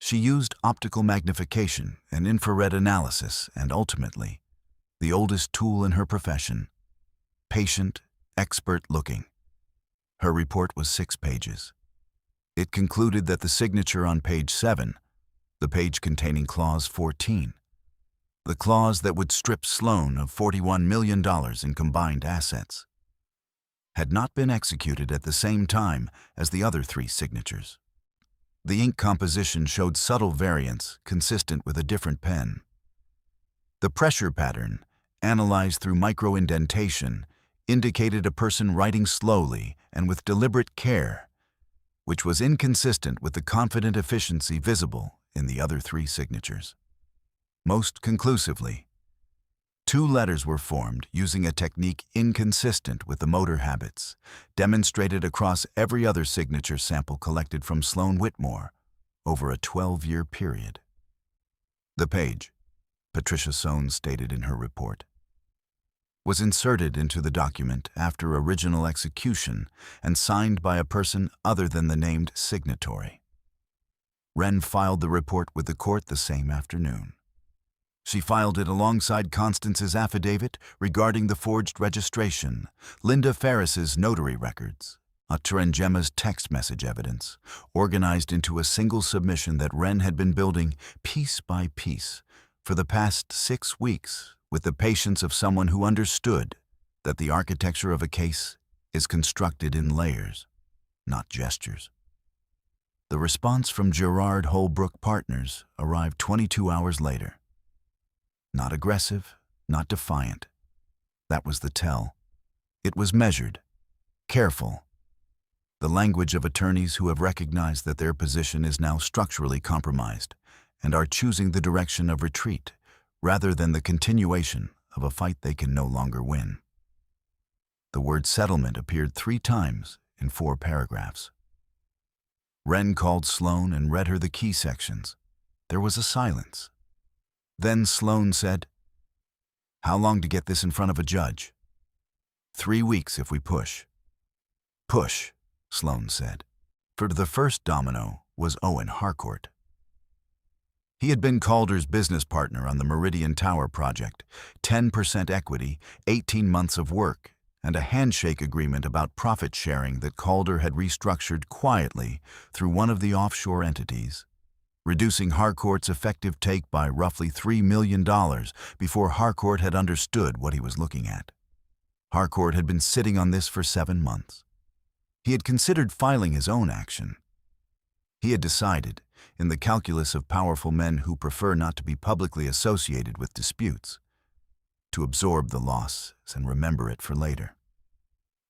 Speaker 1: She used optical magnification and infrared analysis and ultimately, the oldest tool in her profession, patient, expert looking. Her report was 6 pages. It concluded that the signature on page 7, the page containing clause 14, the clause that would strip Sloane of $41 million in combined assets, had not been executed at the same time as the other 3 signatures. The ink composition showed subtle variance consistent with a different pen. The pressure pattern, analyzed through micro-indentation, indicated a person writing slowly and with deliberate care, which was inconsistent with the confident efficiency visible in the other 3 signatures. Most conclusively, 2 letters were formed using a technique inconsistent with the motor habits demonstrated across every other signature sample collected from Sloane Whitmore over a 12-year period. The page, Patricia Sohn stated in her report, was inserted into the document after original execution and signed by a person other than the named signatory. Wren filed the report with the court the same afternoon. She filed it alongside Constance's affidavit regarding the forged registration, Linda Ferris's notary records, Gemma's text message evidence, organized into a single submission that Wren had been building piece by piece for the past 6 weeks with the patience of someone who understood that the architecture of a case is constructed in layers, not gestures. The response from Gerard Holbrook Partners arrived 22 hours later. Not aggressive, not defiant. That was the tell. It was measured, careful. The language of attorneys who have recognized that their position is now structurally compromised and are choosing the direction of retreat rather than the continuation of a fight they can no longer win. The word settlement appeared 3 times in 4 paragraphs. Wren called Sloane and read her the key sections. There was a silence. Then Sloane said, "How long to get this in front of a judge?" "3 weeks if we push." "Push," Sloane said. For the first domino was Owen Harcourt. He had been Calder's business partner on the Meridian Tower project, 10% equity, 18 months of work, and a handshake agreement about profit sharing that Calder had restructured quietly through one of the offshore entities, reducing Harcourt's effective take by roughly $3 million before Harcourt had understood what he was looking at. Harcourt had been sitting on this for 7 months. He had considered filing his own action. He had decided, in the calculus of powerful men who prefer not to be publicly associated with disputes, to absorb the loss and remember it for later.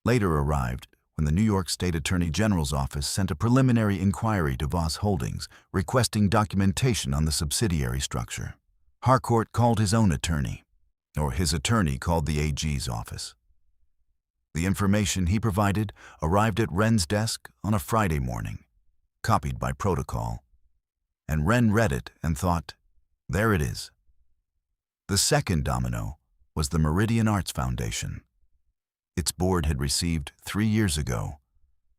Speaker 1: Later arrived when the New York State Attorney General's office sent a preliminary inquiry to Voss Holdings requesting documentation on the subsidiary structure. Harcourt called his own attorney, or his attorney called the AG's office. The information he provided arrived at Wren's desk on a Friday morning, copied by protocol, and Wren read it and thought, there it is. The second domino was the Meridian Arts Foundation, Its board had received 3 years ago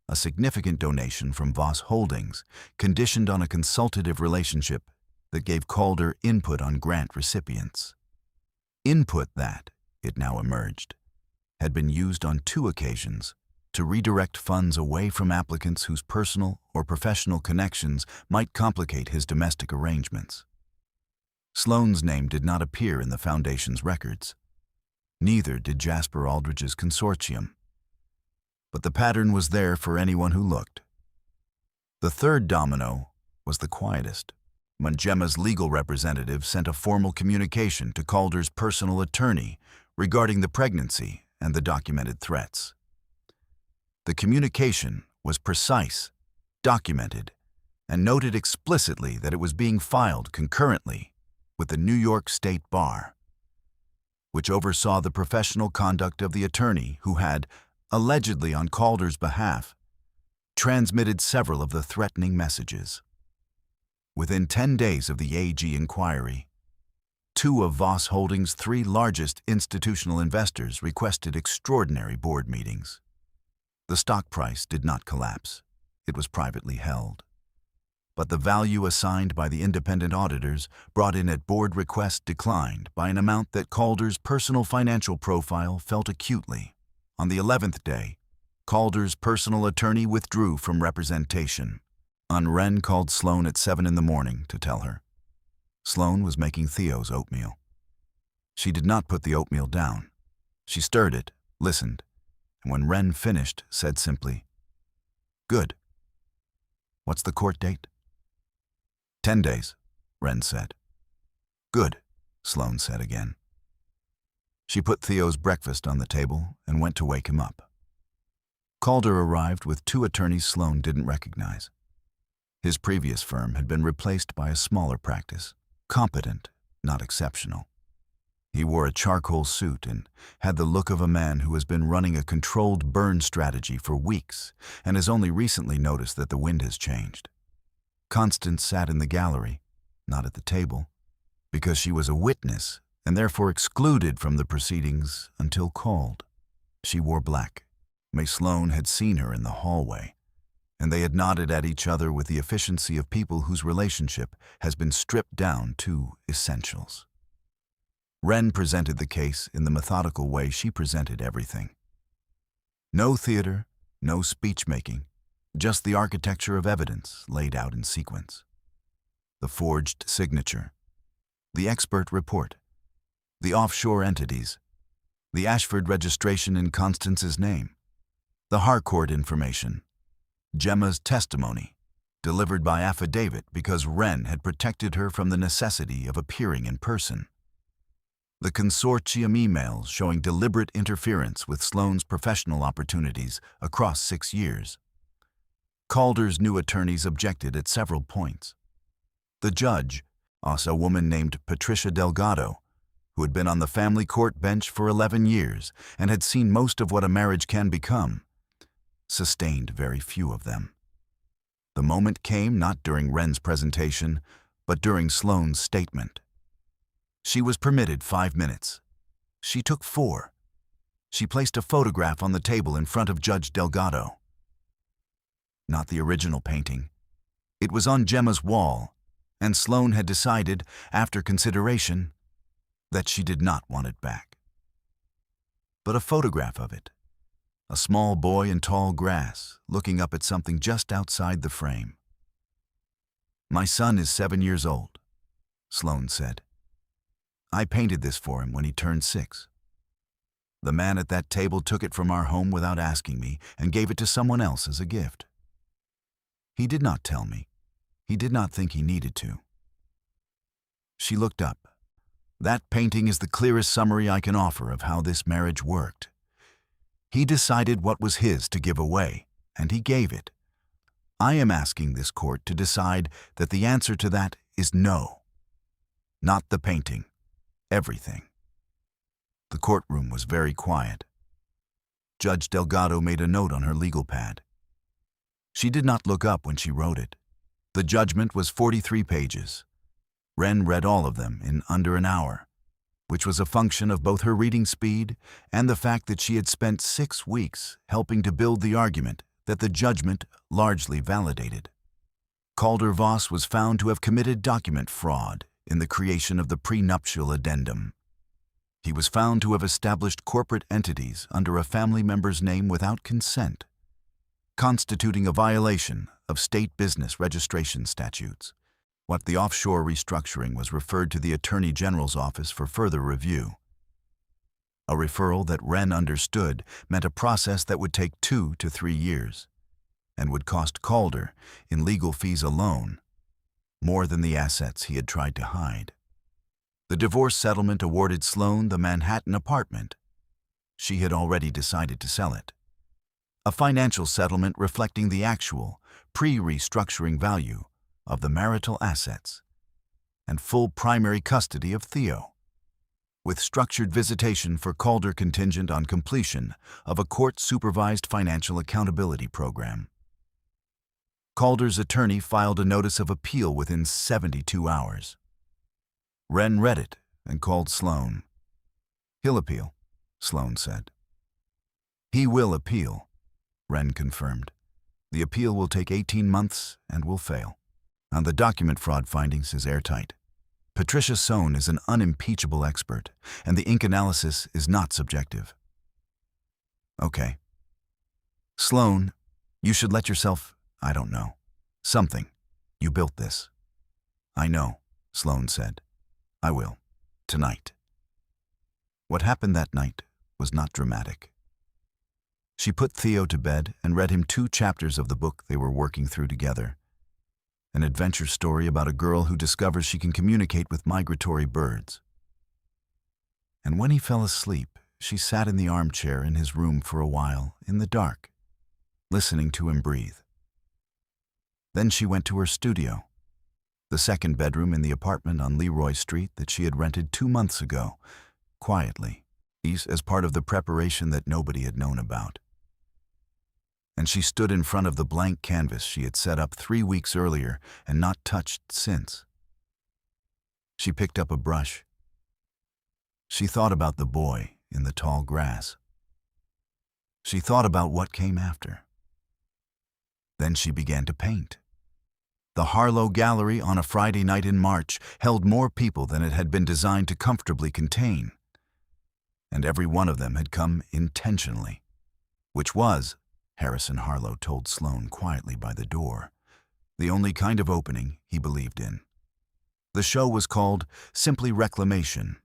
Speaker 1: a significant donation from Voss Holdings, conditioned on a consultative relationship that gave Calder input on grant recipients. Input that, it now emerged, had been used on 2 occasions to redirect funds away from applicants whose personal or professional connections might complicate his domestic arrangements. Sloane's name did not appear in the Foundation's records. Neither did Jasper Aldrich's consortium. But the pattern was there for anyone who looked. The third domino was the quietest, when Gemma's legal representative sent a formal communication to Calder's personal attorney regarding the pregnancy and the documented threats. The communication was precise, documented, and noted explicitly that it was being filed concurrently with the New York State Bar, which oversaw the professional conduct of the attorney who had, allegedly on Calder's behalf, transmitted several of the threatening messages. Within 10 days of the AG inquiry, 2 of Voss Holdings' 3 largest institutional investors requested extraordinary board meetings. The stock price did not collapse. It was privately held. But the value assigned by the independent auditors brought in at board request declined by an amount that Calder's personal financial profile felt acutely. On the 11th day, Calder's personal attorney withdrew from representation. Wren called Sloane at 7 in the morning to tell her. Sloane was making Theo's oatmeal. She did not put the oatmeal down. She stirred it, listened, and when Wren finished, said simply, "Good. What's the court date?" 10 days, Wren said. "Good," Sloane said again. She put Theo's breakfast on the table and went to wake him up. Calder arrived with 2 attorneys Sloane didn't recognize. His previous firm had been replaced by a smaller practice, competent, not exceptional. He wore a charcoal suit and had the look of a man who has been running a controlled burn strategy for weeks and has only recently noticed that the wind has changed. Constance sat in the gallery, not at the table, because she was a witness and therefore excluded from the proceedings until called. She wore black. May Sloane had seen her in the hallway, and they had nodded at each other with the efficiency of people whose relationship has been stripped down to essentials. Wren presented the case in the methodical way she presented everything. No theater, no speech-making, just the architecture of evidence laid out in sequence. The forged signature, the expert report, the offshore entities, the Ashford registration in Constance's name, the Harcourt information, Gemma's testimony, delivered by affidavit because Wren had protected her from the necessity of appearing in person, the consortium emails showing deliberate interference with Sloane's professional opportunities across 6 years. Calder's new attorneys objected at several points. The judge, also a woman named Patricia Delgado, who had been on the family court bench for 11 years and had seen most of what a marriage can become, sustained very few of them. The moment came not during Wren's presentation, but during Sloane's statement. She was permitted 5 minutes. She took 4. She placed a photograph on the table in front of Judge Delgado. Not the original painting. It was on Gemma's wall, and Sloane had decided, after consideration, that she did not want it back. But a photograph of it, a small boy in tall grass looking up at something just outside the frame. "My son is 7 years old," Sloane said. "I painted this for him when he turned 6. The man at that table took it from our home without asking me and gave it to someone else as a gift. He did not tell me. He did not think he needed to." She looked up. "That painting is the clearest summary I can offer of how this marriage worked. He decided what was his to give away, and he gave it. I am asking this court to decide that the answer to that is no. Not the painting. Everything." The courtroom was very quiet. Judge Delgado made a note on her legal pad. She did not look up when she wrote it. The judgment was 43 pages. Wren read all of them in under an hour. which was a function of both her reading speed and the fact that she had spent 6 weeks helping to build the argument that the judgment largely validated. Calder-Voss was found to have committed document fraud in the creation of the prenuptial addendum. He was found to have established corporate entities under a family member's name without consent, constituting a violation of state business registration statutes. What the offshore restructuring was referred to the Attorney General's office for further review. A referral that Wren understood meant a process that would take 2 to 3 years and would cost Calder, in legal fees alone, more than the assets he had tried to hide. The divorce settlement awarded Sloane the Manhattan apartment. She had already decided to sell it. A financial settlement reflecting the actual, pre-restructuring value of the marital assets, and full primary custody of Theo, with structured visitation for Calder contingent on completion of a court-supervised financial accountability program. Calder's attorney filed a notice of appeal within 72 hours. Wren read it and called Sloane. "He'll appeal," Sloane said. "He will appeal," Wren confirmed. "The appeal will take 18 months and will fail. And the document fraud findings is airtight. Patricia Sohn is an unimpeachable expert, and the ink analysis is not subjective." "Okay. Sloane, you should let yourself, I don't know, something. You built this." "I know," Sloane said. "I will. Tonight." What happened that night was not dramatic. She put Theo to bed and read him 2 chapters of the book they were working through together. An adventure story about a girl who discovers she can communicate with migratory birds. And when he fell asleep, she sat in the armchair in his room for a while, in the dark, listening to him breathe. Then she went to her studio, the second bedroom in the apartment on Leroy Street that she had rented 2 months ago, quietly, as part of the preparation that nobody had known about. And she stood in front of the blank canvas she had set up 3 weeks earlier and not touched since. She picked up a brush. She thought about the boy in the tall grass. She thought about what came after. Then she began to paint. The Harlow Gallery on a Friday night in March held more people than it had been designed to comfortably contain. And every one of them had come intentionally, which was, Harrison Harlow told Sloane quietly by the door, the only kind of opening he believed in. The show was called simply Reclamation.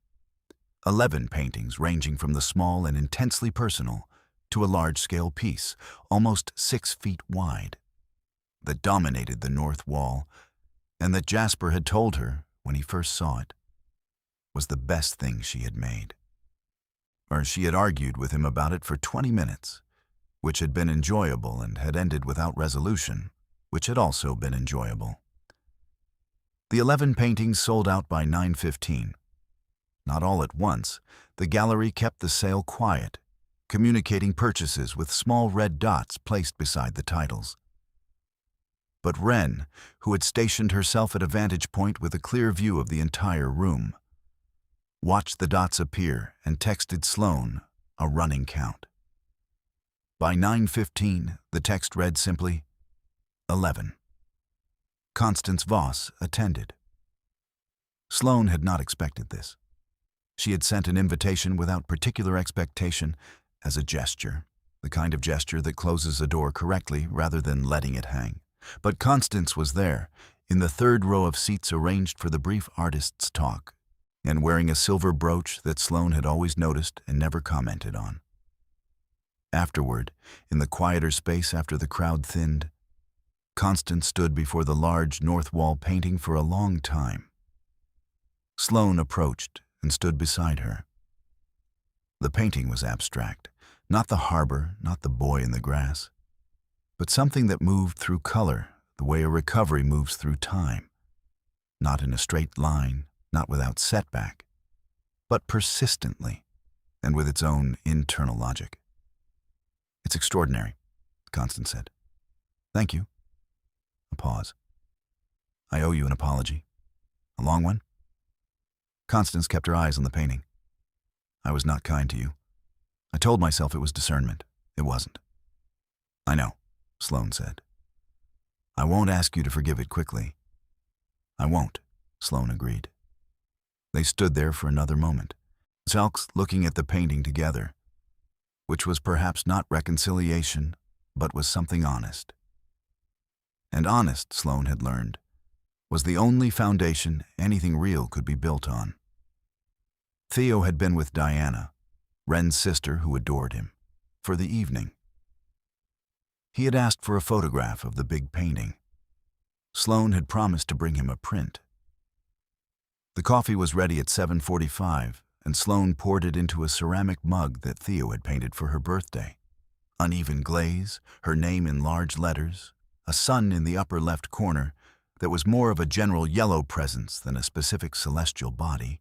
Speaker 1: 11 paintings ranging from the small and intensely personal to a large-scale piece, almost 6 feet wide, that dominated the north wall, and that Jasper had told her, when he first saw it, was the best thing she had made. Or she had argued with him about it for 20 minutes, which had been enjoyable, and had ended without resolution, which had also been enjoyable. The 11 paintings sold out by 9:15. Not all at once, the gallery kept the sale quiet, communicating purchases with small red dots placed beside the titles. But Wren, who had stationed herself at a vantage point with a clear view of the entire room, watched the dots appear and texted Sloane a running count. By 9:15, the text read simply, 11. Constance Voss attended. Sloane had not expected this. She had sent an invitation without particular expectation, as a gesture, the kind of gesture that closes a door correctly rather than letting it hang. But Constance was there, in the 3rd row of seats arranged for the brief artist's talk, and wearing a silver brooch that Sloane had always noticed and never commented on. Afterward, in the quieter space after the crowd thinned, Constance stood before the large north wall painting for a long time. Sloane approached and stood beside her. The painting was abstract, not the harbor, not the boy in the grass, but something that moved through color the way a recovery moves through time, not in a straight line, not without setback, but persistently and with its own internal logic. "It's extraordinary," Constance said. "Thank you." A pause. "I owe you an apology." "A long one?" Constance kept her eyes on the painting. I was not kind to you. I told myself it was discernment. It wasn't. I know, Sloane said. I won't ask you to forgive it quickly. I won't, Sloane agreed. They stood there for another moment, themselves looking at the painting together, which was perhaps not reconciliation, but was something honest. And honest, Sloane had learned, was the only foundation anything real could be built on. Theo had been with Diana, Wren's sister who adored him, for the evening. He had asked for a photograph of the big painting. Sloane had promised to bring him a print. The coffee was ready at 7:45, and Sloane poured it into a ceramic mug that Theo had painted for her birthday. Uneven glaze, her name in large letters, a sun in the upper left corner that was more of a general yellow presence than a specific celestial body.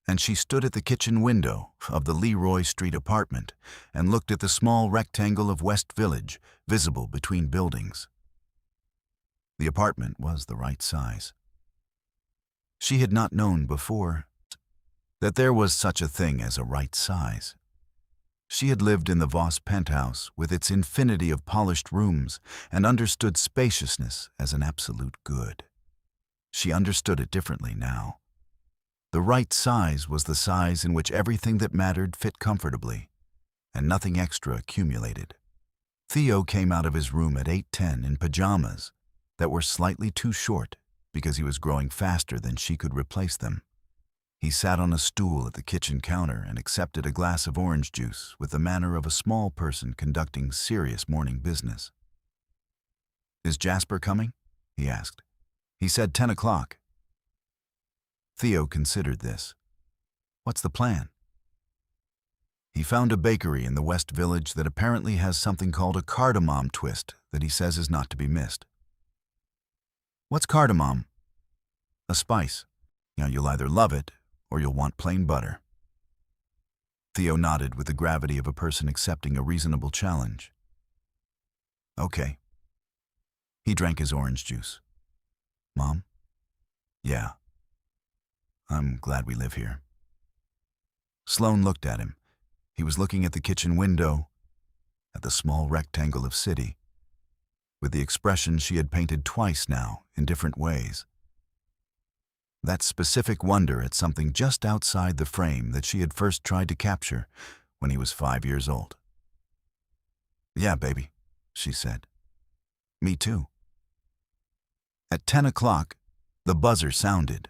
Speaker 1: And she stood at the kitchen window of the Leroy Street apartment and looked at the small rectangle of West Village visible between buildings. The apartment was the right size. She had not known before that there was such a thing as a right size. She had lived in the Voss penthouse with its infinity of polished rooms and understood spaciousness as an absolute good. She understood it differently now. The right size was the size in which everything that mattered fit comfortably, and nothing extra accumulated. Theo came out of his room at 8:10 in pajamas that were slightly too short because he was growing faster than she could replace them. He sat on a stool at the kitchen counter and accepted a glass of orange juice with the manner of a small person conducting serious morning business. "Is Jasper coming?" he asked. "He said 10 o'clock. Theo considered this. "What's the plan?" He found a bakery in the West Village that apparently has something called a cardamom twist that he says is not to be missed. "What's cardamom?" "A spice. Now you'll either love it or you'll want plain butter." Theo nodded with the gravity of a person accepting a reasonable challenge. "Okay." He drank his orange juice. "Mom?" "Yeah. I'm glad we live here." Sloane looked at him. He was looking at the kitchen window, at the small rectangle of city, with the expression she had painted twice now in different ways. That specific wonder at something just outside the frame that she had first tried to capture when he was 5 years old. "Yeah, baby," she said. "Me too." At 10 o'clock, the buzzer sounded.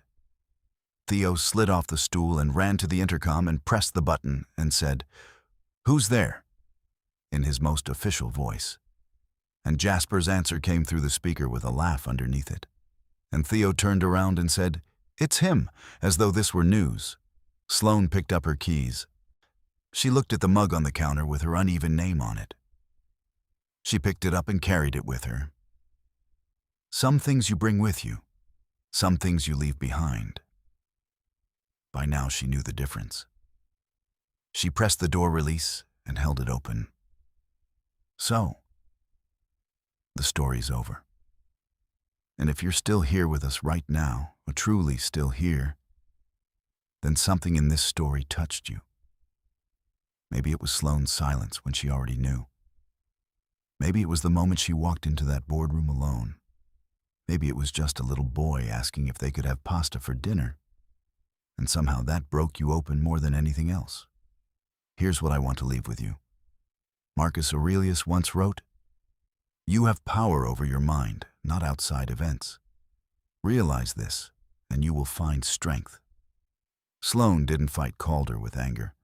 Speaker 1: Theo slid off the stool and ran to the intercom and pressed the button and said, "Who's there?" in his most official voice. And Jasper's answer came through the speaker with a laugh underneath it. And Theo turned around and said, "It's him," as though this were news. Sloane picked up her keys. She looked at the mug on the counter with her uneven name on it. She picked it up and carried it with her. Some things you bring with you, some things you leave behind. By now she knew the difference. She pressed the door release and held it open. So, the story's over. And if you're still here with us right now, or truly still here, then something in this story touched you. Maybe it was Sloane's silence when she already knew. Maybe it was the moment she walked into that boardroom alone. Maybe it was just a little boy asking if they could have pasta for dinner. And somehow that broke you open more than anything else. Here's what I want to leave with you. Marcus Aurelius once wrote, "You have power over your mind, not outside events. Realize this, and you will find strength." Sloane didn't fight Calder with anger.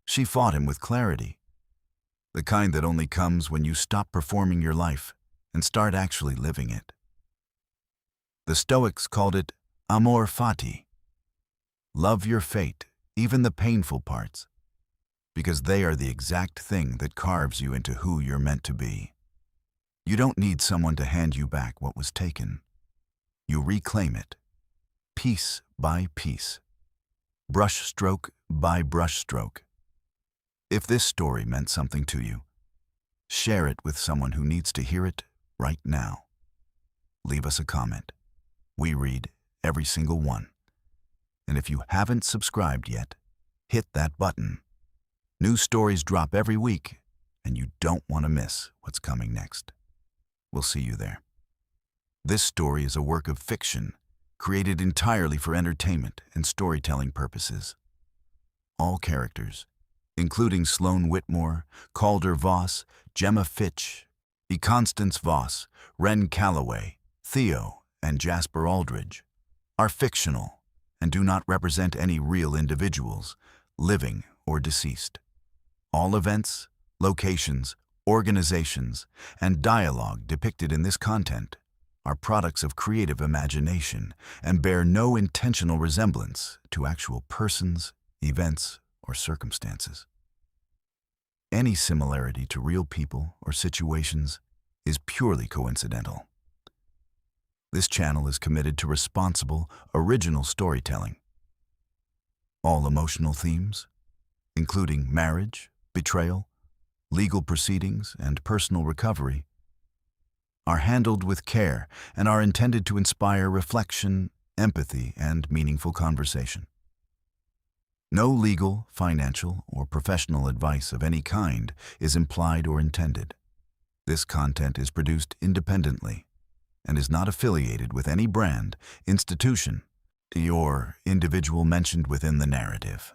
Speaker 1: She fought him with clarity. The kind that only comes when you stop performing your life and start actually living it. The Stoics called it amor fati. Love your fate, even the painful parts, because they are the exact thing that carves you into who you're meant to be. You don't need someone to hand you back what was taken. You reclaim it, piece by piece, brushstroke by brushstroke. If this story meant something to you, share it with someone who needs to hear it right now. Leave us a comment. We read every single one. And if you haven't subscribed yet, hit that button. New stories drop every week, and you don't want to miss what's coming next. We'll see you there. This story is a work of fiction, created entirely for entertainment and storytelling purposes. All characters, including Sloane Whitmore, Calder Voss, Gemma Fitch, E. Constance Voss, Wren Calloway, Theo, and Jasper Aldridge, are fictional and do not represent any real individuals, living or deceased. All events, locations, organizations, and dialogue depicted in this content are products of creative imagination and bear no intentional resemblance to actual persons, events, or circumstances. Any similarity to real people or situations is purely coincidental. This channel is committed to responsible, original storytelling. All emotional themes, including marriage, betrayal, legal proceedings, and personal recovery, are handled with care and are intended to inspire reflection, empathy, and meaningful conversation. No legal, financial, or professional advice of any kind is implied or intended. This content is produced independently and is not affiliated with any brand, institution, or individual mentioned within the narrative.